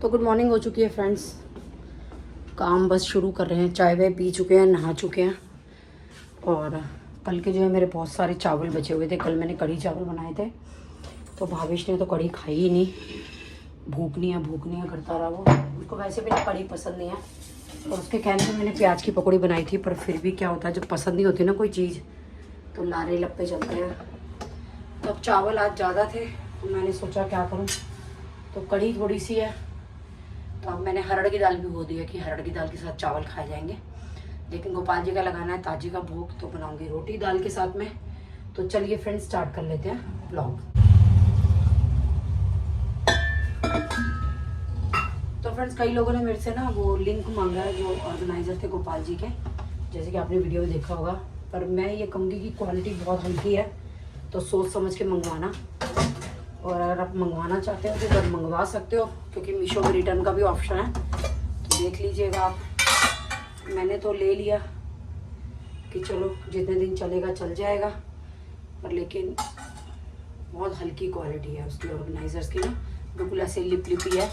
तो good morning हो चुकी है फ्रेंड्स। काम बस शुरू कर रहे हैं। चाय वाय पी चुके हैं, नहा चुके हैं। और कल के जो है मेरे बहुत सारे चावल बचे हुए थे। कल मैंने कढ़ी चावल बनाए थे, तो भावेश ने तो कढ़ी खाई ही नहीं। भूख नहीं है करता रहा वो। उसको वैसे भी कढ़ी पसंद नहीं है, और उसके कहने से मैंने प्याज की पकौड़ी बनाई थी। पर फिर भी क्या होता है, जब पसंद नहीं होती ना कोई चीज़ तो लारे लपे चलते हैं। तो अब चावल आज ज़्यादा थे, तो मैंने सोचा क्या करूँ, तो कढ़ी थोड़ी सी है, तो अब मैंने हरड़ की दाल भिगो दी है कि हरड़ की दाल के साथ चावल खाए जाएंगे। लेकिन गोपाल जी का लगाना है ताजी का भोग, तो बनाऊंगी रोटी दाल के साथ में। तो चलिए फ्रेंड्स स्टार्ट कर लेते हैं ब्लॉग। तो फ्रेंड्स कई लोगों ने मेरे से ना वो लिंक मांगा है, जो ऑर्गेनाइजर थे गोपाल जी के, जैसे कि आपने वीडियो में देखा होगा। पर मैं ये कहूँगी कि क्वालिटी बहुत हल्की है, तो सोच समझ के मंगवाना। और अगर आप मंगवाना चाहते हो तो मंगवा सकते हो, क्योंकि मीशो में रिटर्न का भी ऑप्शन है, तो देख लीजिएगा आप। मैंने तो ले लिया कि चलो जितने दिन चलेगा चल जाएगा, पर लेकिन बहुत हल्की क्वालिटी है उसकी ऑर्गेनाइजर्स की ना, बिल्कुल ऐसे लिप लिपी है।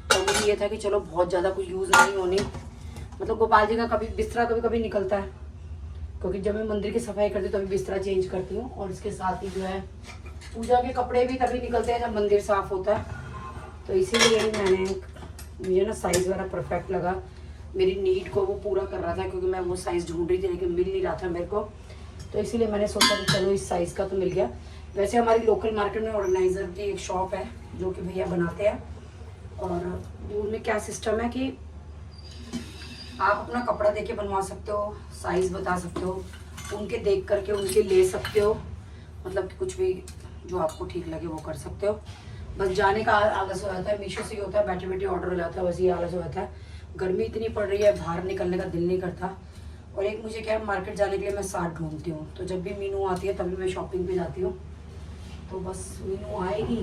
तो मुझे ये था कि चलो बहुत ज़्यादा कुछ यूज़ नहीं होनी, मतलब गोपाल जी का कभी बिस्तरा कभी कभी निकलता है, क्योंकि जब मैं मंदिर की सफाई करती हूँ तभी बिस्तरा चेंज करती हूँ। और इसके साथ ही जो है पूजा के कपड़े भी तभी निकलते हैं जब मंदिर साफ होता है। तो इसीलिए मुझे ना साइज़ वाला परफेक्ट लगा, मेरी नीड को वो पूरा कर रहा था, क्योंकि मैं वो साइज़ ढूंढ रही थी लेकिन मिल नहीं रहा था मेरे को। तो इसीलिए मैंने सोचा कि चलो इस साइज़ का तो मिल गया। वैसे हमारी लोकल मार्केट में ऑर्गेनाइजर की एक शॉप है जो कि भैया बनाते हैं, और उनमें क्या सिस्टम है कि आप अपना कपड़ा देके बनवा सकते हो, साइज़ बता सकते हो, उनके देख करके उनके ले सकते हो, मतलब कि कुछ भी जो आपको ठीक लगे वो कर सकते हो। बस जाने का आलस हो जाता है, मीशो से ही होता है, बैठे बैठे ऑर्डर हो जाता है, वैसे ही आलस हो जाता है। गर्मी इतनी पड़ रही है, बाहर निकलने का दिल नहीं करता। और एक मुझे क्या है, मार्केट जाने के लिए मैं साथ ढूंढती हूँ, तो जब भी मीनू आती है तभी मैं शॉपिंग पे जाती हूँ। तो बस मीनू आएगी।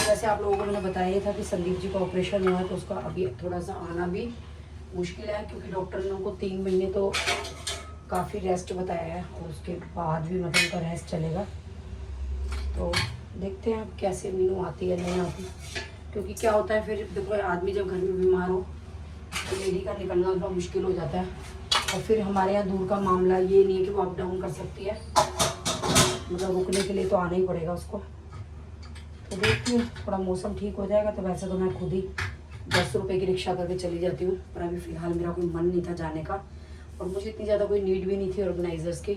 वैसे आप लोगों को मैंने बताया था कि संदीप जी का ऑपरेशन हुआ है, तो उसका अभी थोड़ा सा आना भी मुश्किल है, क्योंकि डॉक्टर ने उनको 3 महीने तो काफ़ी रेस्ट बताया है, और उसके बाद भी मतलब उनका रेस्ट चलेगा। तो देखते हैं अब कैसे मीनू आती है नहीं आती, क्योंकि क्या होता है फिर देखो, आदमी जब घर में बीमार हो तो लेडी का निकलना थोड़ा मुश्किल हो जाता है। और फिर हमारे यहाँ दूर का मामला ये नहीं है कि वो अप डाउन कर सकती है, मतलब रुकने के लिए तो आना ही पड़ेगा उसको। तो देखती हूँ, थोड़ा मौसम ठीक हो जाएगा तो वैसे तो मैं खुद ही 10 रुपये की रिक्शा करके चली जाती हूँ, पर अभी फ़िलहाल मेरा कोई मन नहीं था जाने का, और मुझे इतनी ज़्यादा कोई नीड भी नहीं थी ऑर्गेनाइजर्स की,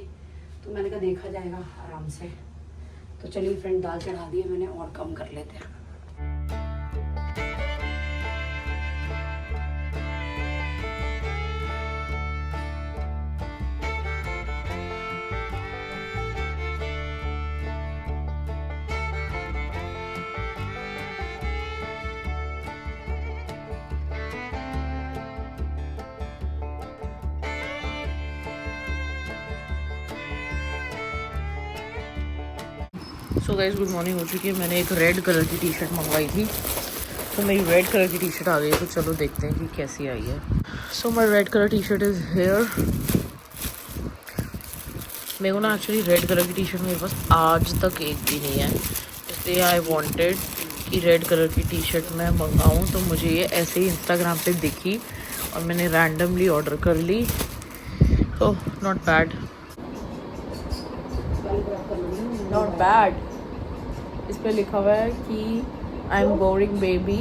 तो मैंने कहा देखा जाएगा आराम से। तो चलिए फ्रेंड दाल चढ़ा दी है मैंने, और कम कर लेते हैं। सो गाइस गुड मॉर्निंग हो चुकी है। मैंने एक रेड कलर की टी शर्ट मंगवाई थी, तो मेरी रेड कलर की टी शर्ट आ गई है, तो चलो देखते हैं कि कैसी आई है। So my red colour T shirt is here. मेरे को ना एक्चुअली रेड कलर की टी शर्ट मेरे पास आज तक एक भी नहीं है, इसलिए आई वांटेड कि रेड कलर की टी शर्ट मैं मंगाऊँ। तो मुझे ये ऐसे ही इंस्टाग्राम पे दिखी और मैंने रैंडमली ऑर्डर कर ली। Oh not bad, not bad. इस पे लिखा हुआ है कि I am boring baby,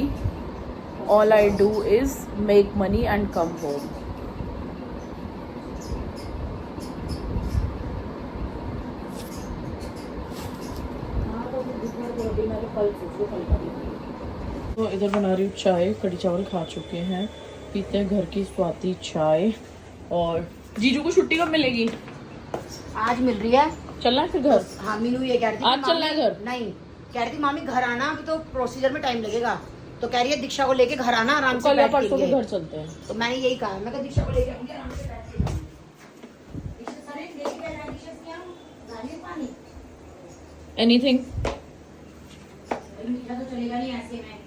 all I do is make money and come home. तो इधर बना रही हूँ चाय, कढ़ी चावल खा चुके हैं, पीते हैं घर की स्वाति चाय। और जीजू को छुट्टी कब मिलेगी? आज मिल रही है। चलना है फिर घर? हाँ मीनू ये कह रही थी आज चलना है घर? नहीं, कह रही थी मामी घर आना, अभी तो प्रोसीजर में टाइम लगेगा, तो कह रही है दीक्षा को लेके घर आना आराम से बैठ परसों के घर चलते हैं। तो मैंने यही कहा, मैं दीक्षा को लेके आऊंगी आराम से बैठ के। एनीथिंग तो चलेगा नहीं ऐसे में।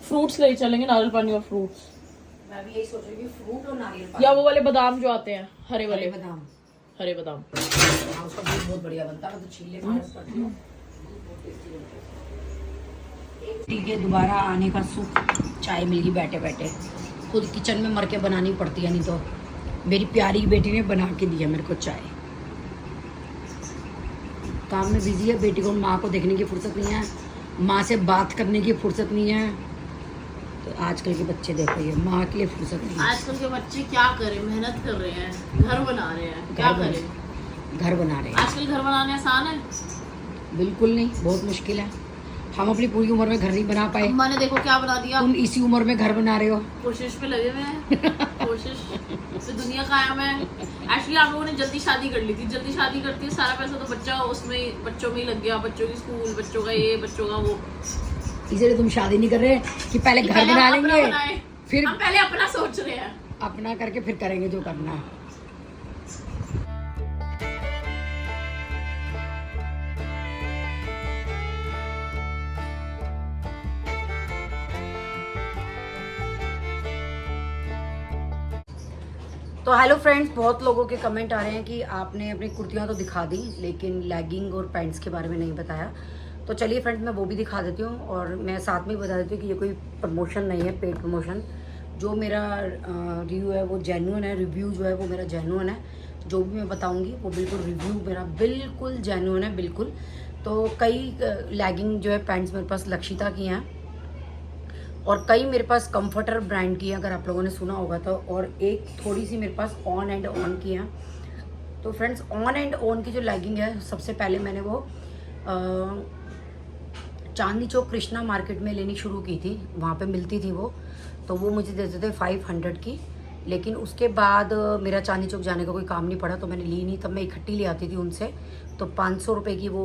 फ्रूट्स ले चलेंगे, नारियल पानी और फ्रूट्स। मैं भी यही सोच रही हूँ, फ्रूट और नारियल या वो वाले बादाम जो आते हैं, हरे वाले बादाम। हरे बादाम। हाँ, उसका दूध बहुत बढ़िया बनता है, मैं तो छीले मारस करती हूँ। ठीक है, दोबारा आने का सुख, चाय मिल गई बैठे बैठे। खुद किचन में मर के बनानी पड़ती है, नहीं तो मेरी प्यारी बेटी ने बना के दिया मेरे को चाय। काम में बिजी है, बेटी को माँ को देखने की फुर्सत नहीं है, माँ से बात करने की फुर्सत नहीं है। तो आजकल के बच्चे देखो, ये माँ के लिए फुर्सत नहीं है। आजकल के बच्चे क्या करें, मेहनत कर रहे हैं, घर बना रहे हैं, क्या करें? घर बना रहे हैं। आजकल घर बनाने आसान है? बिल्कुल नहीं, बहुत मुश्किल है। हम अपनी पूरी उम्र में घर नहीं बना पाए, अम्मा ने देखो क्या बना दिया। तुम इसी उम्र में घर बना रहे हो। कोशिश पे लगे हुए हैं, कोशिश से दुनिया कायम है। एक्चुअली आप लोगों ने जल्दी शादी कर ली थी, जल्दी शादी करती है, सारा पैसा तो बच्चा उसमें बच्चों में ही लग गया, बच्चों की स्कूल, बच्चों का ये, बच्चों का वो। इसलिए तुम शादी नहीं कर रहे कि पहले घर बना लेंगे, फिर हम पहले अपना सोच रहे हैं, अपना करके फिर करेंगे जो करना है। तो हेलो फ्रेंड्स, बहुत लोगों के कमेंट आ रहे हैं कि आपने अपनी कुर्तियाँ तो दिखा दी लेकिन लेगिंग और पैंट्स के बारे में नहीं बताया। तो चलिए फ्रेंड्स, मैं वो भी दिखा देती हूँ और मैं साथ में ही बता देती हूँ कि ये कोई प्रमोशन नहीं है, पेड प्रमोशन। जो मेरा रिव्यू है वो जेन्युइन है, रिव्यू जो है वो मेरा जेन्युइन है। जो भी मैं बताऊँगी वो बिल्कुल रिव्यू मेरा बिल्कुल जेन्युइन है, बिल्कुल। तो कई लेगिंग जो है पैंट्स मेरे पास लक्षिता की हैं और कई मेरे पास कंफर्टर ब्रांड की है, अगर आप लोगों ने सुना होगा तो, और एक थोड़ी सी मेरे पास ऑन एंड ऑन की है। तो फ्रेंड्स, ऑन एंड ऑन की जो लेगिंग है, सबसे पहले मैंने वो चांदनी चौक कृष्णा मार्केट में लेनी शुरू की थी, वहाँ पे मिलती थी वो। तो वो मुझे देते थे 500 की, लेकिन उसके बाद मेरा चांदनी चौक जाने का कोई काम नहीं पड़ा तो मैंने ली नहीं। तब मैं इकट्ठी ले आती थी उनसे, तो 500 रुपये की वो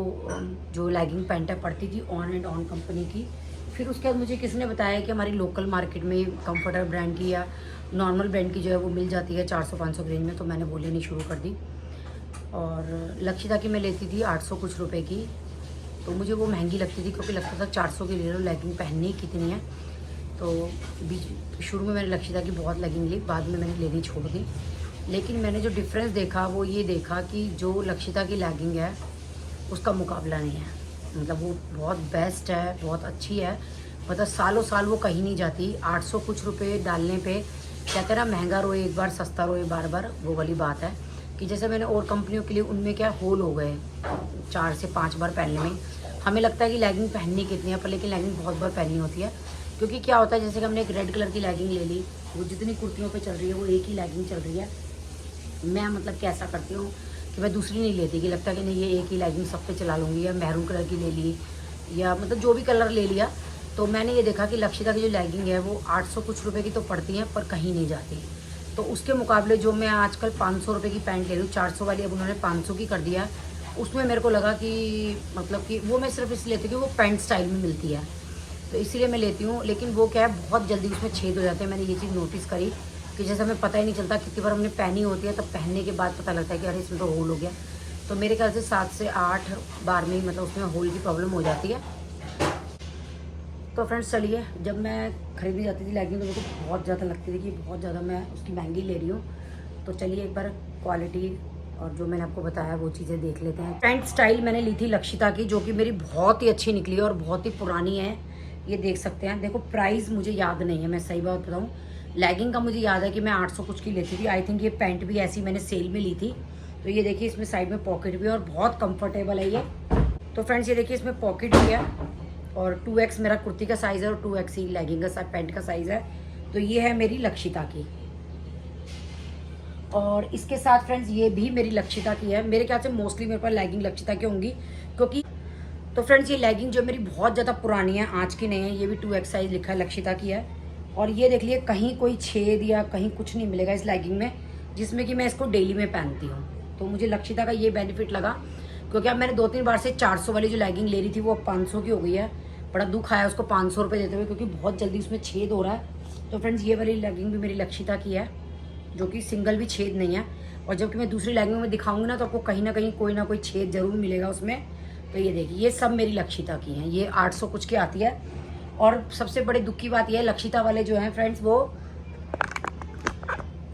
जो लेगिंग पैंट है पड़ती थी, ऑन एंड ऑन कंपनी की। फिर उसके बाद मुझे किसी ने बताया कि हमारी लोकल मार्केट में कंफर्टर ब्रांड की या नॉर्मल ब्रांड की जो है वो मिल जाती है 400-500 रेंज में, तो मैंने वो लेनी शुरू कर दी। और लक्षिता की मैं लेती थी 800 कुछ रुपए की, तो मुझे वो महंगी लगती थी क्योंकि लगता था 400 की ले लो, लेगिंग पहननी कितनी है। तो शुरू में मैंने लक्षिता की बहुत लेगिंग ली, बाद में मैंने लेनी छोड़ दी। लेकिन मैंने जो डिफरेंस देखा वो ये देखा कि जो लक्षिता की लेगिंग है उसका मुकाबला नहीं है। मतलब वो बहुत बेस्ट है, बहुत अच्छी है, मतलब सालों साल वो कहीं नहीं जाती। 800 कुछ रुपए डालने पे कहते ना, महंगा रोए एक बार, सस्ता रोए बार बार, वो वाली बात है। कि जैसे मैंने और कंपनियों के लिए, उनमें क्या होल हो गए 4 से 5 बार पहनने में। हमें लगता है कि लेगिंग पहननी कितनी है, पर लेकिन लेगिंग बहुत बार पहननी होती है। क्योंकि क्या होता है, जैसे कि हमने एक रेड कलर की लेगिंग ले ली, वो जितनी कुर्तियों पर चल रही है वो एक ही लेगिंग चल रही है। मैं मतलब कैसा करती हूँ कि मैं दूसरी नहीं लेती, कि लगता है कि नहीं ये एक ही लेगिंग सब पे चला लूँगी, या मैरून कलर की ले ली, या मतलब जो भी कलर ले लिया। तो मैंने ये देखा कि लक्षिता की जो लेगिंग है वो 800 कुछ रुपए की तो पड़ती है, पर कहीं नहीं जाती। तो उसके मुकाबले जो मैं आजकल 500 रुपये की पैंट ले लूँ, 400 वाली अब उन्होंने 500 की कर दिया, उसमें मेरे को लगा कि मतलब कि वो मैं सिर्फ इसलिए लेती हूँ कि वो पैंट स्टाइल में मिलती है, तो इसीलिए मैं लेती हूँ। लेकिन वो क्या है, बहुत जल्दी उसमें छेद हो जाते हैं। मैंने ये चीज़ नोटिस करी कि जैसे हमें पता ही नहीं चलता, कितनी बार हमने पहनी होती है, तब पहनने के बाद पता लगता है कि अरे इसमें तो होल हो गया। तो मेरे ख्याल से 7 से 8 बार में ही मतलब उसमें होल की प्रॉब्लम हो जाती है। तो फ्रेंड्स चलिए, जब मैं खरीदने जाती थी लेगिंग तो मेरे को बहुत ज़्यादा लगती थी कि बहुत ज़्यादा मैं उसकी महंगी ले रही हूँ। तो चलिए एक बार क्वालिटी और जो मैंने आपको बताया वो चीज़ें देख लेते हैं। पैंट स्टाइल मैंने ली थी लक्षिता की, जो कि मेरी बहुत ही अच्छी निकली और बहुत ही पुरानी है, ये देख सकते हैं। देखो प्राइस मुझे याद नहीं है, मैं सही बात बताऊँ। लेगिंग का मुझे याद है कि मैं 800 कुछ की लेती थी। आई थिंक ये पैंट भी ऐसी मैंने सेल में ली थी। तो ये देखिए, इसमें साइड में पॉकेट भी है और बहुत कंफर्टेबल है ये। तो फ्रेंड्स ये देखिए, इसमें पॉकेट भी है और 2X मेरा कुर्ती का साइज़ है और 2X ही लेगिंग का पैंट का साइज़ है। तो ये है मेरी लक्षिता की, और इसके साथ फ्रेंड्स ये भी मेरी लक्षिता की है। मेरे ख्याल से मोस्टली मेरे पास लेगिंग लक्षिता की होंगी, क्योंकि तो फ्रेंड्स ये लेगिंग जो मेरी बहुत ज़्यादा पुरानी है, आज की नहीं है। ये भी 2X साइज़ लिखा है, लक्षिता की है। और ये देख लिए, कहीं कोई छेद या कहीं कुछ नहीं मिलेगा इस लेगिंग में, जिसमें कि मैं इसको डेली में पहनती हूँ। तो मुझे लक्षिता का ये बेनिफिट लगा, क्योंकि अब मैंने 2-3 बार से 400 वाली जो लेगिंग ले रही थी वो अब 500 की हो गई है। बड़ा दुख आया उसको 500 रुपये देते हुए, क्योंकि बहुत जल्दी उसमें छेद हो रहा है। तो फ्रेंड्स ये वाली लेगिंग भी मेरी लक्षिता की है, जो कि सिंगल भी छेद नहीं है। और जबकि मैं दूसरी लेगिंग में दिखाऊंगी ना, तो आपको कहीं ना कहीं कोई ना कोई छेद जरूर मिलेगा उसमें। तो ये देखिए, ये सब मेरी लक्षिता की हैं। ये 800 कुछ की आती है। और सबसे बड़ी दुख की बात यह है, लक्षिता वाले जो हैं फ्रेंड्स, वो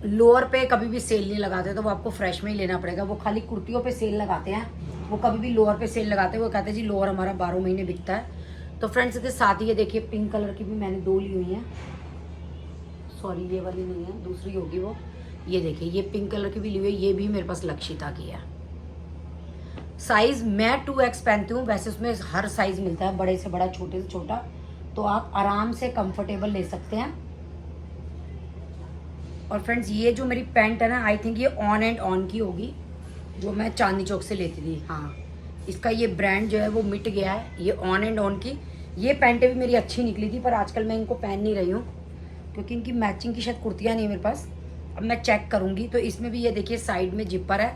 लोअर पे कभी भी सेल नहीं लगाते, तो वो आपको फ्रेश में ही लेना पड़ेगा। वो खाली कुर्तियों पे सेल लगाते हैं, वो कभी भी लोअर पे सेल लगाते हैं। वो कहते हैं जी लोअर हमारा 12 महीने बिकता है। तो फ्रेंड्स इसके साथ ही ये देखिए पिंक कलर की भी मैंने 2 ली हुई हैं। सॉरी ये वाली नहीं है, दूसरी होगी वो। ये देखिए ये पिंक कलर की भी ली हुई है, ये भी मेरे पास लक्षिता की है। साइज मैं 2X पहनती हूँ, वैसे उसमें हर साइज मिलता है, बड़े से बड़ा छोटे से छोटा, तो आप आराम से कंफर्टेबल ले सकते हैं। और फ्रेंड्स ये जो मेरी पैंट है ना, आई थिंक ये ऑन एंड ऑन की होगी, जो मैं चांदनी चौक से लेती थी। हाँ, इसका ये ब्रांड जो है वो मिट गया है, ये ऑन एंड ऑन की। ये पैंटें भी मेरी अच्छी निकली थी, पर आजकल मैं इनको पहन नहीं रही हूँ क्योंकि इनकी मैचिंग की शायद कुर्तियाँ नहीं है मेरे पास। अब मैं चेक करूँगी। तो इसमें भी ये देखिए साइड में जिपर है,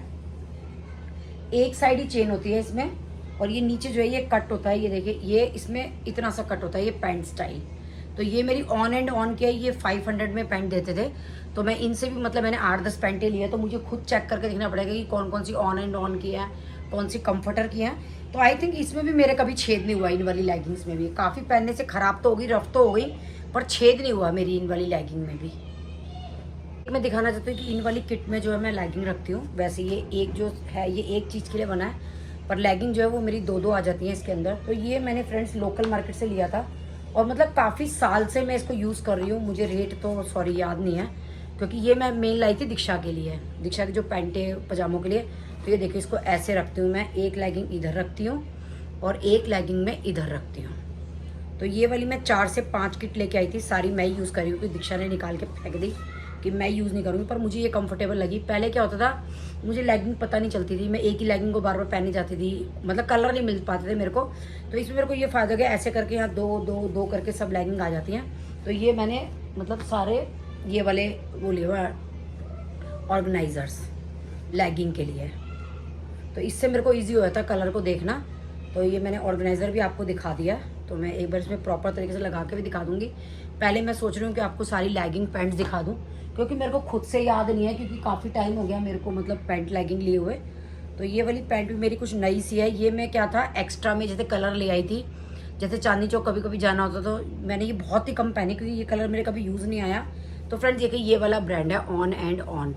एक साइड ही चेन होती है इसमें, और ये नीचे जो है ये कट होता है। ये देखिए ये इसमें इतना सा कट होता है, ये पैंट स्टाइल। तो ये मेरी ऑन एंड ऑन की है, ये 500 में पैंट देते थे। तो मैं इनसे भी मतलब मैंने 8-10 पैंटें ली है, तो मुझे खुद चेक करके देखना पड़ेगा कि कौन कौन सी ऑन एंड ऑन की है, कौन सी कंफर्टर की है। तो आई थिंक इसमें भी मेरे कभी छेद नहीं हुआ, इन वाली लेगिंग्स में भी। काफ़ी पहनने से ख़राब तो हो गई, रफ तो हो गई, पर छेद नहीं हुआ मेरी इन वाली लेगिंग में भी। मैं दिखाना चाहती हूँ कि इन वाली किट में जो है मैं लेगिंग रखती हूँ। वैसे ये एक जो है ये एक चीज़ के लिए बना है, पर लेगिंग जो है वो मेरी 2-2 आ जाती हैं इसके अंदर। तो ये मैंने फ्रेंड्स लोकल मार्केट से लिया था, और मतलब काफ़ी साल से मैं इसको यूज़ कर रही हूँ। मुझे रेट तो सॉरी याद नहीं है, क्योंकि ये मैं मेन लाई थी दीक्षा के लिए, दीक्षा की जो पैंटें पजामों के लिए। तो ये देखिए इसको ऐसे रखती हूँ मैं, एक लेगिंग इधर रखती हूँ और एक लेगिंग में इधर रखती हूँ। तो ये वाली मैं 4 से 5 किट लेके आई थी, सारी मैं ही यूज़ कर रही हूँ, क्योंकि दीक्षा ने निकाल के फेंक दी कि मैं यूज़ नहीं करूँगी। पर मुझे ये कंफर्टेबल लगी। पहले क्या होता था, मुझे लेगिंग पता नहीं चलती थी, मैं एक ही लेगिंग को बार बार पहनने जाती थी, मतलब कलर नहीं मिल पाते थे मेरे को। तो इसमें मेरे को ये फ़ायदा हो गया, ऐसे करके यहाँ 2 करके सब लेगिंग आ जाती हैं। तो ये मैंने मतलब सारे ये वाले वो लिए हुआ ऑर्गेनाइजर्स लेगिंग के लिए, तो इससे मेरे को ईजी हुआ था कलर को देखना। तो ये मैंने ऑर्गेनाइज़र भी आपको दिखा दिया, तो मैं एक बार इसमें प्रॉपर तरीके से लगा के भी दिखा दूँगी। पहले मैं सोच रही हूँ कि आपको सारी लेगिंग पैंट्स दिखा दूँ, क्योंकि मेरे को खुद से याद नहीं है, क्योंकि काफ़ी टाइम हो गया मेरे को मतलब पैंट लेगिंग लिए हुए। तो ये वाली पैंट भी मेरी कुछ नई सी है। ये मैं क्या था एक्स्ट्रा में जैसे कलर ले आई थी, जैसे चांदनी चौक कभी कभी जाना होता तो मैंने ये बहुत ही कम पहनी, क्योंकि ये कलर मेरे कभी यूज़ नहीं आया। तो फ्रेंड्स ये वाला ब्रांड है ऑन एंड ऑन,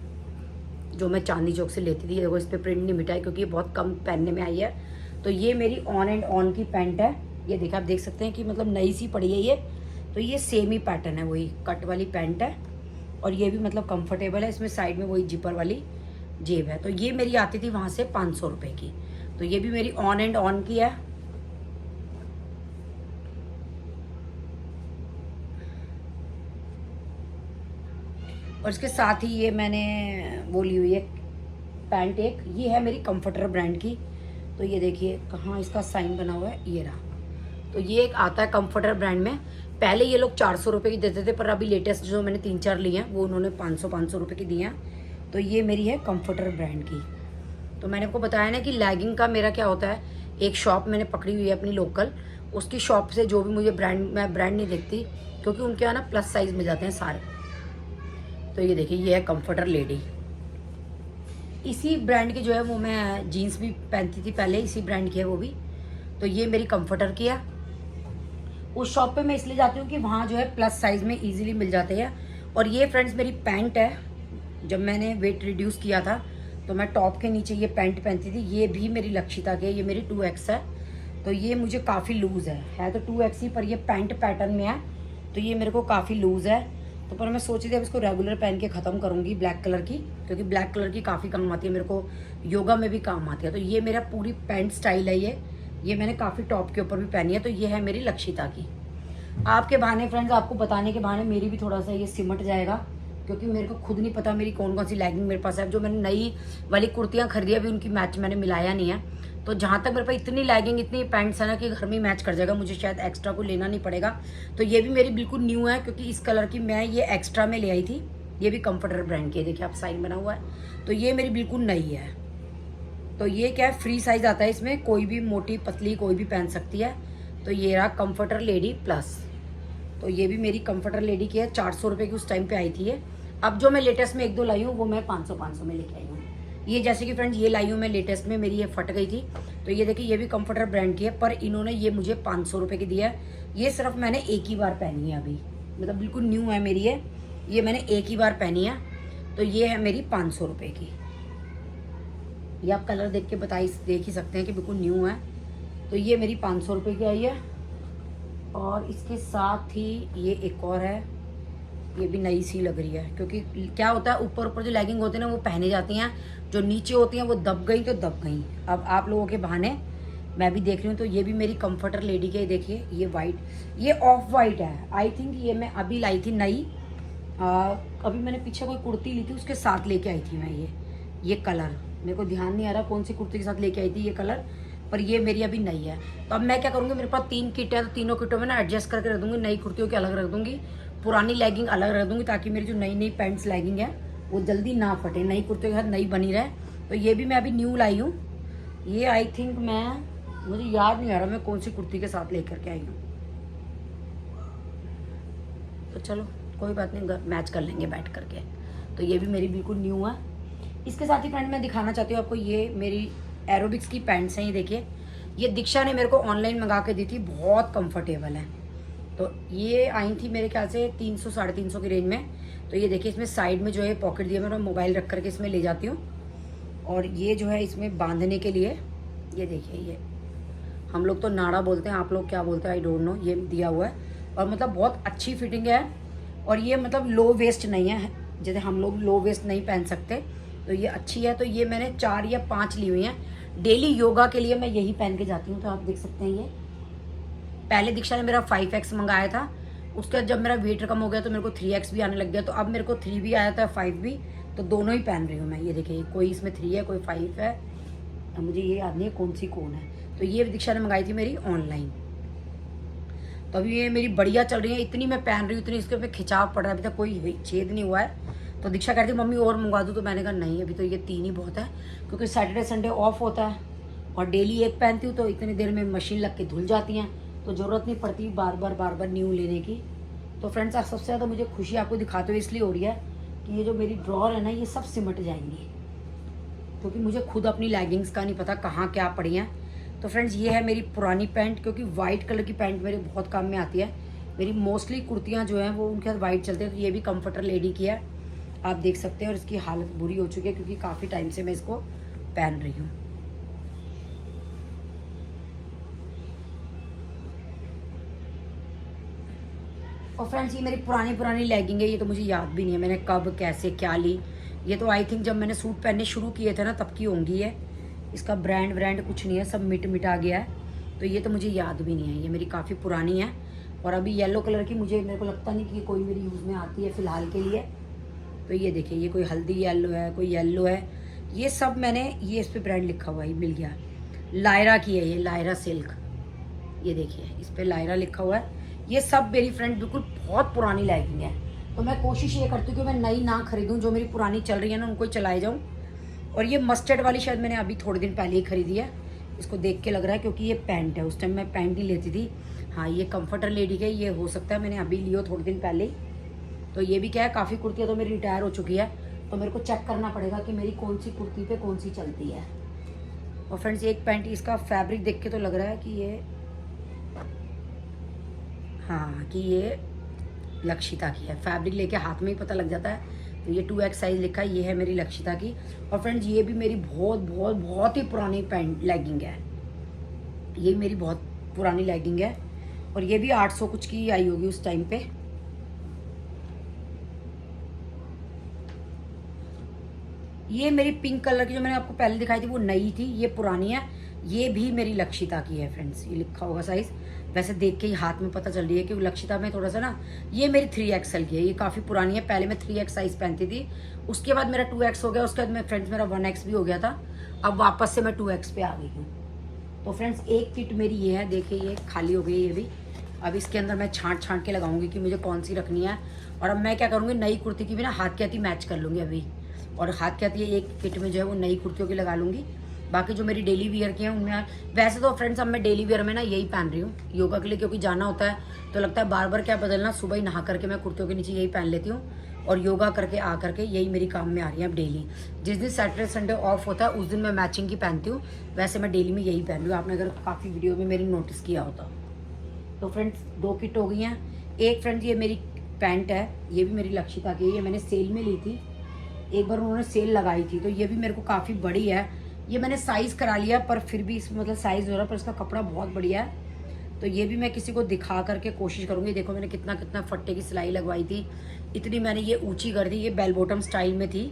जो मैं चांदनी चौक से लेती थी। देखो इस पर प्रिंट नहीं मिटा है, क्योंकि ये बहुत कम पहनने में आई है। तो ये मेरी ऑन एंड ऑन की पैंट है। ये देखा आप देख सकते हैं कि मतलब नई सी पड़ी है ये। तो ये सेम ही पैटर्न है, वही कट वाली पैंट है, और ये भी मतलब कंफर्टेबल है। इसमें साइड में वही जिपर वाली जेब है। तो ये मेरी आती थी वहाँ से 500 रुपये की। तो ये भी मेरी ऑन एंड ऑन की है। और इसके साथ ही ये मैंने वो ली हुई है पैंट एक, ये है मेरी कंफर्टर ब्रांड की। तो ये देखिए कहाँ इसका साइन बना हुआ है, ये रहा। तो ये एक आता है कंफर्टर ब्रांड में। पहले ये लोग 400 रुपये की देते थे, पर अभी लेटेस्ट जो मैंने 3-4 ली हैं वो उन्होंने 500 रुपये की दी हैं। तो ये मेरी है कंफर्टर ब्रांड की। तो मैंने आपको बताया ना कि लेगिंग का मेरा क्या होता है, एक शॉप मैंने पकड़ी हुई है अपनी लोकल, उसकी शॉप से जो भी मुझे ब्रांड, मैं ब्रांड नहीं देखती, क्योंकि उनके यहाँ ना प्लस साइज मिल जाते हैं सारे। तो ये देखिए ये है कंफर्टर लेडी। इसी ब्रांड की जो है वो मैं जीन्स भी पहनती थी पहले, इसी ब्रांड की है वो भी। तो ये मेरी कंफर्टर की है। उस शॉप पे मैं इसलिए जाती हूँ कि वहाँ जो है प्लस साइज में इजीली मिल जाते हैं। और ये फ्रेंड्स मेरी पैंट है, जब मैंने वेट रिड्यूस किया था तो मैं टॉप के नीचे ये पैंट पहनती थी। ये भी मेरी लक्षिता की है, ये मेरी 2X है। तो ये मुझे काफ़ी लूज़ है तो 2X ही, पर ये पैंट पैटर्न में है, तो ये मेरे को काफ़ी लूज़ है। तो पर मैं सोच रही थी अब इसको रेगुलर पहन के ख़त्म करूँगी ब्लैक कलर की, क्योंकि ब्लैक कलर की काफ़ी काम आती है मेरे को, योगा में भी काम आती है। तो ये मेरा पूरी पैंट स्टाइल है ये मैंने काफ़ी टॉप के ऊपर भी पहनी है। तो ये है मेरी लक्षिता की। आपके बहाने फ्रेंड्स, आपको बताने के बहाने मेरी भी थोड़ा सा ये सिमट जाएगा, क्योंकि मेरे को खुद नहीं पता मेरी कौन कौन सी लेगिंग मेरे पास है। जो मैंने नई वाली कुर्तियाँ खरीदी अभी उनकी मैच मैंने मिलाया नहीं है। तो जहाँ तक मेरे पास इतनी लेगिंग इतनी पैंट्स है ना कि घर में मैच कर जाएगा, मुझे शायद एक्स्ट्रा को लेना नहीं पड़ेगा। तो ये भी मेरी बिल्कुल न्यू है, क्योंकि इस कलर की मैं ये एक्स्ट्रा में ले आई थी। ये भी कंफर्टर ब्रांड की है, देखिए आप साइन बना हुआ है। तो ये मेरी बिल्कुल नई है। तो ये क्या है, फ्री साइज आता है इसमें, कोई भी मोटी पतली कोई भी पहन सकती है। तो ये रहा कंफर्टर लेडी प्लस। तो ये भी मेरी कंफर्टर लेडी की है, 400 रुपये की उस टाइम पे आई थी ये। अब जो मैं लेटेस्ट में 1-2 लाई हूँ वो मैं 500 में लेके आई हूँ। ये जैसे कि फ्रेंड्स ये लाई हूँ मैं लेटेस्ट में, मेरी ये फट गई थी। तो ये देखिए ये भी कंफर्टर ब्रांड की है, पर इन्होंने ये मुझे 500 रुपये की दिया है। ये सिर्फ मैंने एक ही बार पहनी है अभी, मतलब बिल्कुल न्यू है मेरी ये मैंने एक ही बार पहनी है। तो ये है मेरी 500 रुपये की। ये आप कलर देख के देख ही सकते हैं कि बिल्कुल न्यू है। तो ये मेरी 500 रुपये की आई है। और इसके साथ ही ये एक और है, ये भी नई सी लग रही है, क्योंकि क्या होता है ऊपर ऊपर जो लेगिंग होती है ना वो पहने जाती हैं, जो नीचे होती हैं वो दब गई तो दब गई। अब आप लोगों के बहाने मैं भी देख रही हूँ। तो ये भी मेरी कंफर्टर लेडी के, देखिए ये वाइट, ये ऑफ वाइट है। आई थिंक ये मैं अभी लाई थी नई, अभी मैंने पीछे कोई कुर्ती ली थी उसके साथ लेके आई थी मैं। ये कलर मेरे को ध्यान नहीं आ रहा कौन सी कुर्ती के साथ लेके आई थी ये कलर, पर ये मेरी अभी नई है। तो अब मैं क्या करूँगी, मेरे पास 3 किट है तो तीनों किटों में ना एडजस्ट करके रख दूँगी। नई कुर्तियों के अलग रख दूँगी, पुरानी लेगिंग अलग रख दूँगी, ताकि मेरी जो नई नई पैंट्स लेगिंग है वो जल्दी ना फटे, नई कुर्तियों के साथ नई बनी रहे। तो ये भी मैं अभी न्यू लाई हूँ। ये आई थिंक मुझे याद नहीं आ रहा मैं कौन सी कुर्ती के साथ लेकर के आई हूँ। तो चलो कोई बात नहीं, मैच कर लेंगे बैठ करके। तो ये भी मेरी बिल्कुल न्यू है। इसके साथ ही फ्रेंड मैं दिखाना चाहती हूँ आपको, ये मेरी एरोबिक्स की पैंट्स हैं। ये देखिए, ये दीक्षा ने मेरे को ऑनलाइन मंगा के दी थी, बहुत कंफर्टेबल है। तो ये आई थी मेरे ख्याल से 300 साढ़े 300 की रेंज में। तो ये देखिए, इसमें साइड में जो है पॉकेट दिया, मैं मोबाइल रख करके इसमें ले जाती हूँ। और ये जो है इसमें बांधने के लिए, ये देखिए, ये हम लोग तो नाड़ा बोलते हैं, आप लोग क्या बोलते हैं आई डोंट नो, ये दिया हुआ है। और मतलब बहुत अच्छी फिटिंग है। और ये मतलब लो वेस्ट नहीं है, जैसे हम लोग लो वेस्ट नहीं पहन सकते, तो ये अच्छी है। तो ये मैंने 4 या 5 ली हुई हैं। डेली योगा के लिए मैं यही पहन के जाती हूँ। तो आप देख सकते हैं, ये पहले दीक्षा ने मेरा 5X मंगाया था, उसके बाद जब मेरा वेट कम हो गया तो मेरे को 3X भी आने लग गया। तो अब मेरे को 3 भी आया था, 5 भी, तो दोनों ही पहन रही हूँ मैं। ये देखिए, कोई इसमें 3 है, कोई 5 है। अब मुझे ये याद नहीं है कौन सी कौन है। तो ये दीक्षा ने मंगाई थी मेरी ऑनलाइन। तो अभी ये मेरी बढ़िया चल रही है, इतनी मैं पहन रही हूँ, इतनी इसके पे खिंचाव पड़ रहा है, अभी तक कोई छेद नहीं हुआ है। तो दीक्षा कहती है मम्मी और मंगवा दूँ, तो मैंने कहा नहीं, अभी तो ये 3 ही बहुत है, क्योंकि सैटरडे संडे ऑफ होता है और डेली एक पहनती हूँ, तो इतनी देर में मशीन लग के धुल जाती हैं, तो ज़रूरत नहीं पड़ती बार बार न्यू लेने की। तो फ्रेंड्स, सबसे ज़्यादा मुझे खुशी आपको दिखाते हुए इसलिए हो रही है कि ये जो मेरी ड्रॉर है ना, ये सब सिमट जाएंगी, क्योंकि मुझे खुद अपनी लेगिंग्स का नहीं पता कहाँ क्या पड़ी हैं। तो फ्रेंड्स, ये है मेरी पुरानी पैंट, क्योंकि वाइट कलर की पैंट मेरे बहुत काम में आती है। मेरी मोस्टली कुर्तियाँ जो हैं वो उनके साथ वाइट चलते हैं। तो ये भी कंफर्टर लेडी की है, आप देख सकते हैं। और इसकी हालत बुरी हो चुकी है, क्योंकि काफ़ी टाइम से मैं इसको पहन रही हूँ। और फ्रेंड्स, ये मेरी पुरानी लेगिंग है। ये तो मुझे याद भी नहीं है मैंने कब कैसे क्या ली। ये तो आई थिंक जब मैंने सूट पहनने शुरू किए थे ना, तब की होंगी है। इसका ब्रांड कुछ नहीं है, सब मिटा गया है। तो ये तो मुझे याद भी नहीं है, ये मेरी काफ़ी पुरानी है। और अभी येलो कलर की मेरे को लगता नहीं कि कोई मेरी यूज़ में आती है फ़िलहाल के लिए। तो ये देखिए, ये कोई हल्दी येलो है, कोई येलो है, ये सब मैंने, ये इस पर ब्रांड लिखा हुआ है, मिल गया। लायरा की है ये, लायरा सिल्क, ये देखिए इस पर लायरा लिखा हुआ है। ये सब मेरी फ्रेंड बिल्कुल बहुत पुरानी लेगिंग है। तो मैं कोशिश ये करती हूँ कि मैं नई ना खरीदूँ, जो मेरी पुरानी चल रही है ना उनको ही चलाए जाऊँ। और ये मस्टर्ड वाली शायद मैंने अभी थोड़े दिन पहले ही खरीदी है, इसको देख के लग रहा है, क्योंकि ये पैंट है, उस टाइम मैं पैंट ही लेती थी। हाँ, ये कंफर्टर लेडी के, ये हो सकता है मैंने अभी लियो थोड़े दिन पहले ही। तो ये भी क्या है, काफ़ी कुर्तियाँ तो मेरी रिटायर हो चुकी है, तो मेरे को चेक करना पड़ेगा कि मेरी कौन सी कुर्ती पे कौन सी चलती है। और फ्रेंड्स, एक पैंट, इसका फैब्रिक देख के तो लग रहा है कि ये, हाँ, कि ये लक्षिता की है। फैब्रिक लेके हाथ में ही पता लग जाता है। तो ये 2X साइज़ लिखा है, ये है मेरी लक्षिता की। और फ्रेंड्स, ये भी मेरी बहुत ही पुरानी पैंट लेगिंग है। ये मेरी बहुत पुरानी लेगिंग है, और ये भी 800 कुछ की आई होगी उस टाइम पे। ये मेरी पिंक कलर की जो मैंने आपको पहले दिखाई थी वो नई थी, ये पुरानी है। ये भी मेरी लक्षिता की है फ्रेंड्स, ये लिखा होगा साइज़, वैसे देख के ही हाथ में पता चल रही है कि लक्षिता में थोड़ा सा ना, ये मेरी 3XL की है, ये काफ़ी पुरानी है। पहले मैं 3X साइज़ पहनती थी, उसके बाद मेरा 2X हो गया, उसके बाद में फ्रेंड्स मेरा 1X भी हो गया था। अब वापस से मैं 2X पे आ गई हूँ। तो फ्रेंड्स, एक किट मेरी ये है, देखिए ये खाली हो गई ये भी। अब इसके अंदर मैं छांट के लगाऊंगी कि मुझे कौन सी रखनी है। और अब मैं क्या करूँगी, नई कुर्ती की भी ना हाथ की हाथी मैच कर लूँगी अभी, और हाथ की हाथी एक किट में जो है वो नई कुर्तियों की लगा लूँगी। बाकी जो मेरी डेली वियर की हैं उनमें, वैसे तो फ्रेंड्स अब मैं डेली वियर में ना यही पहन रही हूँ योगा के लिए, क्योंकि जाना होता है तो लगता है बार क्या बदलना। सुबह ही नहा करके मैं कुर्तियों के नीचे यही पहन लेती हूँ, और योगा करके आ करके यही मेरी काम में आ रही है अब डेली। जिस दिन सैटरडे संडे ऑफ होता है उस दिन मैं मैचिंग की पहनती हूँ, वैसे मैं डेली में यही पहन रही हूँ। आपने अगर काफ़ी वीडियो में मेरी नोटिस किया होता। तो फ्रेंड्स, 2 किट हो गई हैं। एक फ्रेंड्स, ये मेरी पैंट है, ये भी मेरी लक्षिता की है, ये मैंने सेल में ली थी, एक बार उन्होंने सेल लगाई थी। तो ये भी मेरे को काफ़ी बड़ी है, ये मैंने साइज़ करा लिया, पर फिर भी इसमें मतलब साइज़ हो रहा है, पर इसका कपड़ा बहुत बढ़िया है। तो ये भी मैं किसी को दिखा करके कोशिश करूँगी। देखो मैंने कितना कितना फट्टे की सिलाई लगवाई थी, इतनी मैंने ये ऊंची कर दी, ये बेल बॉटम स्टाइल में थी।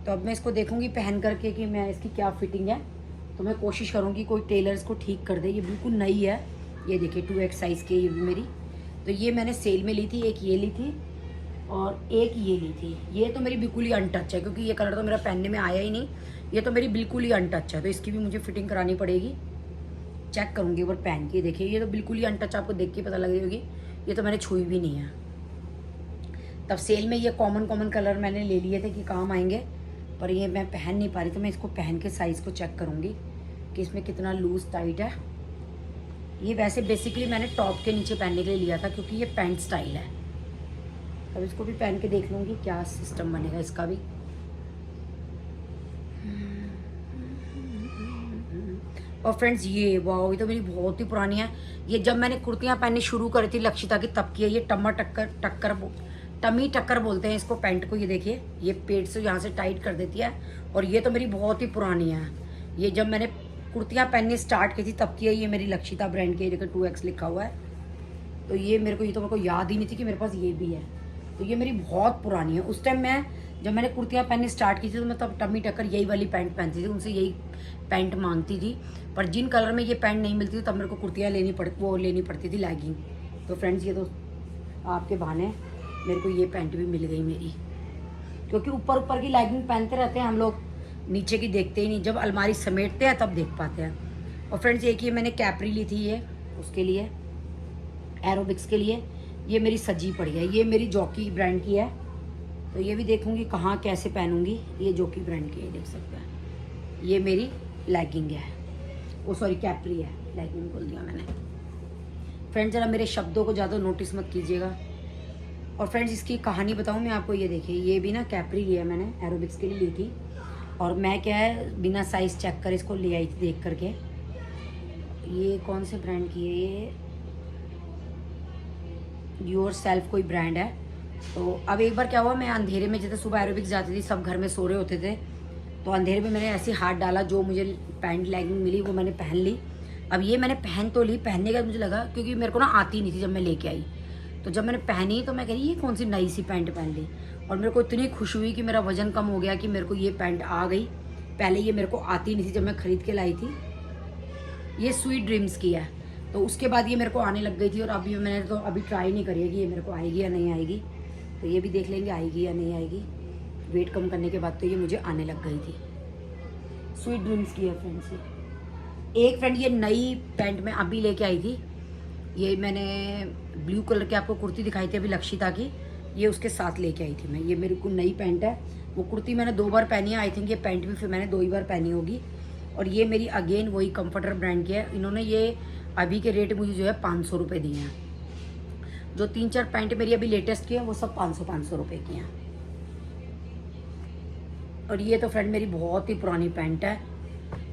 तो अब मैं इसको देखूँगी पहन करके कि मैं इसकी क्या फिटिंग है। तो मैं कोशिश करूँगी कोई टेलर इसको ठीक कर दे। ये बिल्कुल नई है, ये देखिए 2X साइज़ की ये भी मेरी। तो ये मैंने सेल में ली थी, एक ये ली थी और एक ये ली थी। ये तो मेरी बिल्कुल ही अनटच है, क्योंकि ये कलर तो मेरा पहनने में आया ही नहीं। ये तो मेरी बिल्कुल ही अनटच है, तो इसकी भी मुझे फिटिंग करानी पड़ेगी। चेक करूँगी एक बार पहन के। देखिए ये तो बिल्कुल ही अनटच, आपको देख के पता लग रही होगी, ये तो मैंने छुई भी नहीं है। तब सेल में ये कॉमन कलर मैंने ले लिए थे कि काम आएंगे, पर ये मैं पहन नहीं पा रही। तो मैं इसको पहन के साइज़ को चेक करूँगी कि इसमें कितना लूज़ टाइट है। ये वैसे बेसिकली मैंने टॉप के नीचे पहनने के लिए लिया था, क्योंकि ये पैंट स्टाइल है। अब इसको भी पहन के देख लूँगी क्या सिस्टम बनेगा इसका भी। और फ्रेंड्स ये वाह, ये तो मेरी बहुत ही पुरानी है। ये जब मैंने कुर्तियाँ पहननी शुरू करी थी लक्षिता की, तब की है। ये टमी टक्कर बोलते हैं इसको, पैंट को। ये देखिए ये पेट से यहाँ से टाइट कर देती है। और ये तो मेरी बहुत ही पुरानी है। ये जब मैंने कुर्तियाँ पहननी स्टार्ट की थी तब की है। ये मेरी लक्षिता ब्रांड की, देखो 2X लिखा हुआ है। तो ये मेरे को याद ही नहीं थी कि मेरे पास ये भी है। तो ये मेरी बहुत पुरानी है। उस टाइम जब मैंने कुर्तियाँ पहननी स्टार्ट की थी तो मैं तब टमी टक्कर यही वाली पैंट पहनती थी, उनसे यही पैंट मांगती थी। पर जिन कलर में ये पैंट नहीं मिलती थी तब मेरे को कुर्तियाँ लेनी पड़ती थी लैगिंग। तो फ्रेंड्स ये तो आपके बहाने मेरे को ये पैंट भी मिल गई मेरी, क्योंकि ऊपर की लैगिंग पहनते रहते हैं हम लोग, नीचे की देखते ही नहीं। जब अलमारी समेटते हैं तब देख पाते हैं। और फ्रेंड्स एक ये मैंने कैपरी ली थी, ये उसके लिए एरोबिक्स के लिए। ये मेरी सजी पड़ी है, ये मेरी जॉकी ब्रांड की है। तो ये भी देखूंगी कहाँ कैसे पहनूंगी। ये जॉकी ब्रांड की है, देख सकते हैं। ये मेरी लेगिंग है, वो सॉरी कैपरी है, लेगिंग बोल दिया मैंने। फ्रेंड्स ज़रा मेरे शब्दों को ज़्यादा नोटिस मत कीजिएगा। और फ्रेंड्स इसकी कहानी बताऊँ मैं आपको। ये देखिए ये भी ना कैपरी लिया मैंने, एरोबिक्स के लिए ली थी। और मैं क्या है बिना साइज़ चेक कर इसको ले आई थी देख करके। ये कौन से ब्रांड की है, ये योर सेल्फ कोई ब्रांड है। तो अब एक बार क्या हुआ, मैं अंधेरे में, जैसे सुबह एरोबिक्स जाती थी, सब घर में सो रहे होते थे, तो अंधेरे में मैंने ऐसे हाथ डाला, जो मुझे पैंट लेगिंग मिली वो मैंने पहन ली। अब ये मैंने पहन तो ली, पहनने का मुझे लगा, क्योंकि मेरे को ना आती नहीं थी जब मैं लेके आई। तो जब मैंने पहनी तो मैं कह रही ये कौन सी नई सी पैंट पहन ली। और मेरे को इतनी खुशी हुई कि मेरा वजन कम हो गया कि मेरे को ये पैंट आ गई। पहले ये मेरे को आती नहीं थी जब मैं ख़रीद के लाई थी। ये स्वीट ड्रीम्स की है, तो उसके बाद ये मेरे को आने लग गई थी। और अभी मैंने तो अभी ट्राई नहीं करी है कि ये मेरे को आएगी या नहीं आएगी। तो ये भी देख लेंगे आएगी या नहीं आएगी। वेट कम करने के बाद तो ये मुझे आने लग गई थी। स्वीट ड्रीम्स की है फ्रेंड्स। एक फ्रेंड ये नई पैंट में अभी लेके आई थी। ये मैंने ब्लू कलर की आपको कुर्ती दिखाई थी अभी लक्षिता की, ये उसके साथ लेके आई थी मैं। ये मेरे को नई पैंट है। वो कुर्ती मैंने 2 बार पहनी है, आई थिंक ये पैंट भी फिर मैंने 2 ही बार पहनी होगी। और ये मेरी अगेन वही कंफर्टर ब्रांड की है। इन्होंने ये अभी के रेट मुझे जो है 500 रुपये दिए हैं। जो 3-4 पैंट मेरी अभी लेटेस्ट की है वो सब 500 रुपये की हैं। और ये तो फ्रेंड मेरी बहुत ही पुरानी पैंट है।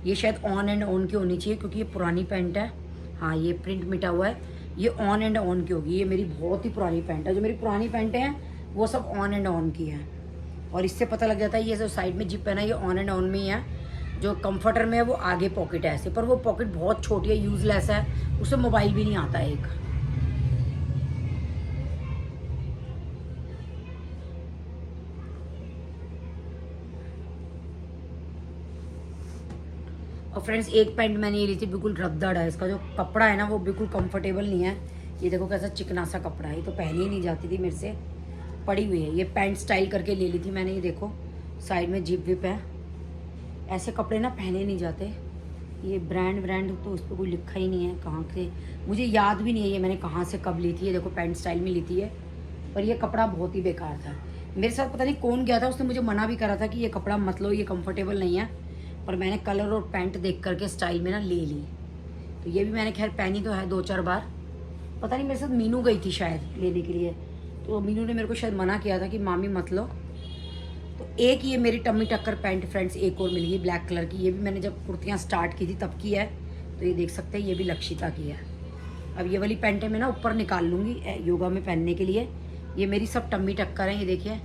ये शायद ऑन एंड ऑन की होनी चाहिए, क्योंकि ये पुरानी पैंट है। हाँ ये प्रिंट मिटा हुआ है, ये ऑन एंड ऑन की होगी। ये मेरी बहुत ही पुरानी पैंट है। जो मेरी पुरानी पैंटें हैं वो सब ऑन एंड ऑन की हैं। और इससे पता लग जाता है ये जो साइड में जिप है ना, ये ऑन एंड ऑन में ही है। जो कंफर्टर में है वो आगे पॉकेट है ऐसे, पर वो पॉकेट बहुत छोटी है, यूजलेस है, उससे मोबाइल भी नहीं आता है एक। और फ्रेंड्स एक पैंट मैंने ये ली थी, बिल्कुल रद्दड़ है। इसका जो कपड़ा है ना वो बिल्कुल कंफर्टेबल नहीं है। ये देखो कैसा चिकना सा कपड़ा है, ये तो पहनी ही नहीं जाती थी मेरे से, पड़ी हुई है। ये पैंट स्टाइल करके ले ली थी मैंने। ये देखो साइड में जिप विप है। ऐसे कपड़े ना पहने नहीं जाते। ये ब्रांड तो उस पर कोई लिखा ही नहीं है कहाँ से, मुझे याद भी नहीं है ये मैंने कहाँ से कब ली थी। ये देखो पैंट स्टाइल में ली थी ये, पर ये कपड़ा बहुत ही बेकार था। मेरे साथ पता नहीं कौन गया था, उसने मुझे मना भी करा था कि ये कपड़ा मत लो, ये कंफर्टेबल नहीं है। पर मैंने कलर और पैंट देख करके स्टाइल में ना ले ली। तो ये भी मैंने खैर पहनी तो है 2-4 बार। पता नहीं मेरे साथ मीनू गई थी शायद लेने के लिए, तो मीनू ने मेरे को शायद मना किया था कि मामी मत लो। तो एक ये मेरी टम्मी टक्कर पैंट फ्रेंड्स एक और मिल गई ब्लैक कलर की। ये भी मैंने जब कुर्तियाँ स्टार्ट की थी तब की है। तो ये देख सकते हैं ये भी लक्षिता की है। अब ये वाली पैंटें मैं ना ऊपर निकाल लूँगी योगा में पहनने के लिए। ये मेरी सब टम्मी टक्कर हैं। ये देखिए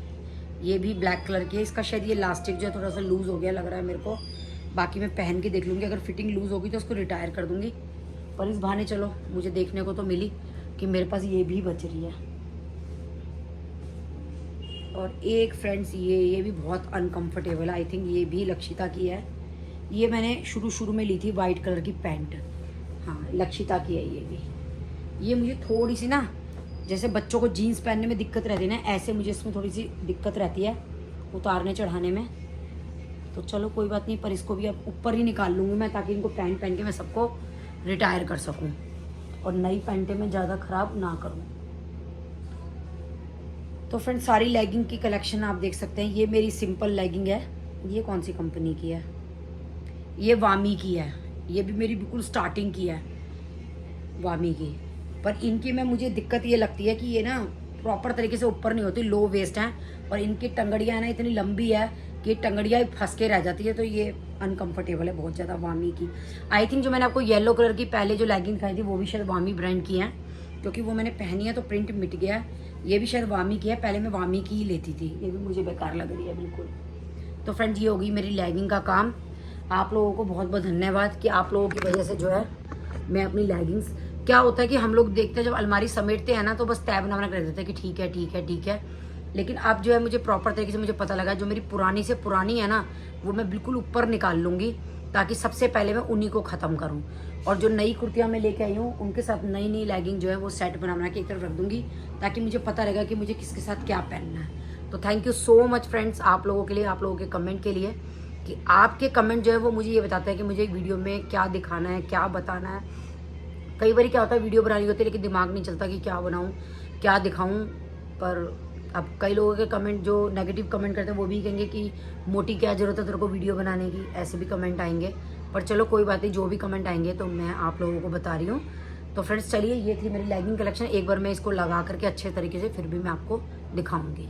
ये भी ब्लैक कलर की है। इसका शायद ये लास्टिक जो है थोड़ा सा लूज़ हो गया लग रहा है मेरे को। बाकी मैं पहन के देख लूँगी, अगर फिटिंग लूज़ होगी तो उसको रिटायर कर दूँगी पर इस बहाने चलो मुझे देखने को तो मिली कि मेरे पास ये भी बच रही है। और एक फ्रेंड्स ये भी बहुत अनकंफर्टेबल है, आई थिंक ये भी लक्षिता की है। ये मैंने शुरू में ली थी वाइट कलर की पैंट, हाँ लक्षिता की है ये भी। ये मुझे थोड़ी सी ना, जैसे बच्चों को जीन्स पहनने में दिक्कत रहती है ना, ऐसे मुझे इसमें थोड़ी सी दिक्कत रहती है उतारने चढ़ाने में। तो चलो कोई बात नहीं, पर इसको भी अब ऊपर ही निकाल लूँगी मैं, ताकि इनको पैंट पहन के मैं सबको रिटायर कर सकूँ और नई पैंटें मैं ज़्यादा ख़राब ना करूँ। तो फ्रेंड्स सारी लेगिंग की कलेक्शन आप देख सकते हैं। ये मेरी सिंपल लेगिंग है, ये कौन सी कंपनी की है, ये वामी की है। ये भी मेरी बिल्कुल स्टार्टिंग की है वामी की, पर इनकी में मुझे दिक्कत ये लगती है कि ये ना प्रॉपर तरीके से ऊपर नहीं होती, लो वेस्ट हैं, और इनकी टंगड़ियाँ ना इतनी लंबी है कि टंगड़ियाँ फंस के रह जाती है, तो ये अनकंफर्टेबल है बहुत ज़्यादा वामी की। आई थिंक जो मैंने आपको येलो कलर की पहले जो लेगिंग दिखाई थी वो भी शायद वामी ब्रांड की है, क्योंकि वो मैंने पहनी है तो प्रिंट मिट गया है। ये भी शायद वामी की है, पहले मैं वामी की ही लेती थी, ये भी मुझे बेकार लग रही है बिल्कुल। तो फ्रेंड्स ये होगी मेरी लेगिंग का काम। आप लोगों को बहुत बहुत धन्यवाद कि आप लोगों की वजह से जो है मैं अपनी लेगिंग्स, क्या होता है कि हम लोग देखते हैं जब अलमारी समेटते हैं ना तो बस टैब बना कर देते हैं कि ठीक है ठीक है ठीक है, लेकिन अब जो है मुझे प्रॉपर तरीके से मुझे पता लगा जो मेरी पुरानी से पुरानी है ना वो मैं बिल्कुल ऊपर निकाल लूँगी, ताकि सबसे पहले मैं उन्हीं को ख़त्म करूँ। और जो नई कुर्तियाँ मैं लेके आई हूँ उनके साथ नई नई लेगिंग जो है वो सेट बना के एक तरफ रख दूँगी, ताकि मुझे पता रहेगा कि मुझे किसके साथ क्या पहनना है। तो thank you so much friends आप लोगों के लिए, आप लोगों के कमेंट के लिए, कि आपके कमेंट जो है वो मुझे ये बताते हैं कि मुझे एक वीडियो में क्या दिखाना है, क्या बताना है। कई बार क्या होता है वीडियो बनानी होती है लेकिन दिमाग नहीं चलता कि क्या बनाऊँ क्या दिखाऊँ। पर अब कई लोगों के कमेंट जो नेगेटिव कमेंट करते हैं वो भी कहेंगे कि मोटी क्या ज़रूरत है तेरे को वीडियो बनाने की, ऐसे भी कमेंट आएंगे। पर चलो कोई बात नहीं, जो भी कमेंट आएंगे तो मैं आप लोगों को बता रही हूँ। तो फ्रेंड्स चलिए ये थी मेरी लेगिंग कलेक्शन, एक बार मैं इसको लगा करके अच्छे तरीके से फिर भी मैं आपको दिखाऊँगी।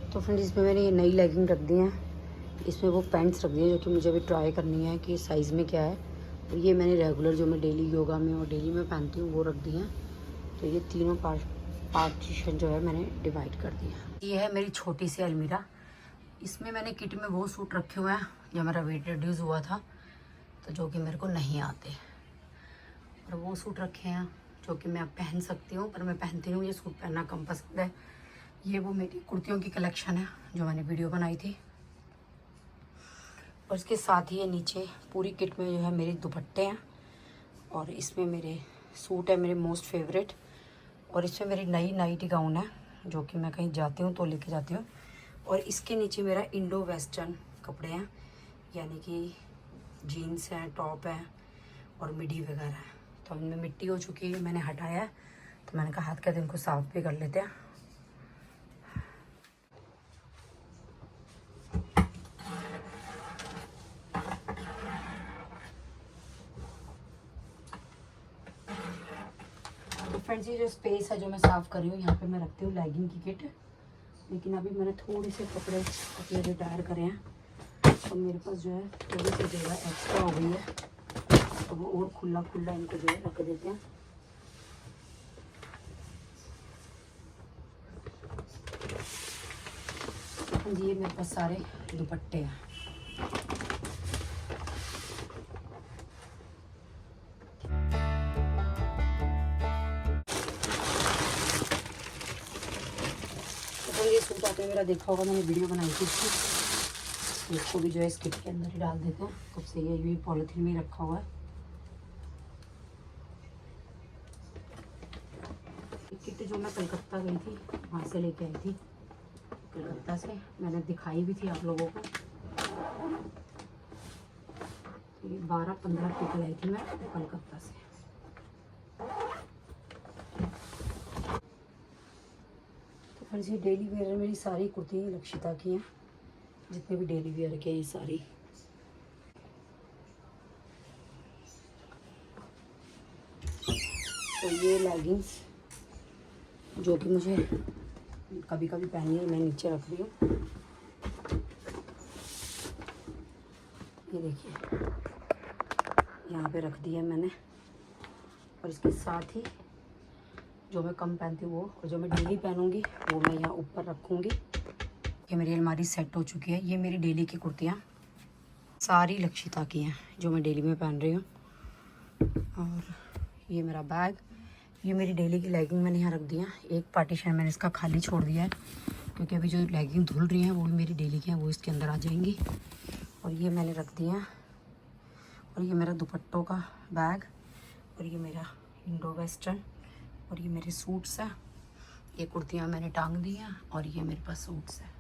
तो फ्रेंड्स इसमें मैंने ये नई लेगिंग रख दी है, इसमें वो पैंट्स रख दी है जो कि मुझे अभी ट्राई करनी है कि साइज़ में क्या है। और ये मैंने रेगुलर जो मैं डेली योगा में और डेली में पहनती हूँ वो रख दी हैं। तो ये तीनों पार्टीशन जो है मैंने डिवाइड कर दिया। ये है मेरी छोटी सी अलमीरा, इसमें मैंने किट में वो सूट रखे हुए हैं जो मेरा वेट रिड्यूस हुआ था तो जो कि मेरे को नहीं आते, और वो सूट रखे हैं जो कि मैं अब पहन सकती हूँ पर मैं पहनती नहीं हूँ, ये सूट पहनना कम पसंद है। ये वो मेरी कुर्तियों की कलेक्शन है जो मैंने वीडियो बनाई थी, और इसके साथ ही ये नीचे पूरी किट में जो है मेरे दुपट्टे हैं, और इसमें मेरे सूट है मेरे मोस्ट फेवरेट, और इसमें मेरी नई नाइटी गाउन है जो कि मैं कहीं जाती हूँ तो लेके जाती हूँ, और इसके नीचे मेरा इंडो वेस्टर्न कपड़े हैं, यानी कि जीन्स हैं, टॉप है और मिडी वगैरह है। तो इनमें मिट्टी हो चुकी है, मैंने हटाया है, तो मैंने कहा हाथ के दिन को साफ भी कर लेते हैं। तो फ्रेंड्स ये जो स्पेस है जो मैं साफ़ कर रही हूँ यहाँ पे मैं रखती हूँ लेगिंग की किट, लेकिन अभी मैंने थोड़े से कपड़े अपने रिटायर करे हैं तो मेरे पास जो है थोड़ी सी जगह एक्स्ट्रा हो गई है, तो वो और खुला खुला इनको जो है रख देते हैं। तो ये मेरे पास सारे दुपट्टे हैं। ये सूट आपने मेरा देखा होगा, मैंने वीडियो बनाई थी इसकी, इसको भी जो है इस किट के अंदर ही डाल देते हैं। कब से ये भी पॉलीथीन में रखा हुआ है। किट जो मैं कलकत्ता गई थी वहाँ से लेके आई थी, कलकत्ता से मैंने दिखाई भी थी आप लोगों को। ये 12-15 किट लाई थी मैं कलकत्ता से। फ्रेंड्स ये डेली वेयर मेरी सारी कुर्ती लक्षिता की हैं, जितने भी डेली वेयर के ये सारी। तो ये लेगिंग्स जो कि मुझे कभी कभी पहननी है मैं नीचे रख रही हूँ। ये देखिए यहाँ पे रख दिया मैंने, और इसके साथ ही जो मैं कम पहनती हूँ वो, और जो मैं डेली पहनूँगी वो मैं यहाँ ऊपर रखूँगी। ये मेरी अलमारी सेट हो चुकी है। ये मेरी डेली की कुर्तियाँ सारी लक्षिता की हैं जो मैं डेली में पहन रही हूँ। और ये मेरा बैग, ये मेरी डेली की लेगिंग मैंने यहाँ रख दिया। एक पार्टीशन मैंने इसका खाली छोड़ दिया है क्योंकि अभी जो लेगिंग धुल रही हैं वो भी मेरी डेली की हैं, वो इसके अंदर आ जाएंगी। और ये मैंने रख दिया। और ये मेरा दुपट्टों का बैग, और ये मेरा इंडो वेस्टर्न, और ये मेरे सूट्स हैं। ये कुर्तियाँ मैंने टांग दी हैं, और ये मेरे पास सूट्स हैं।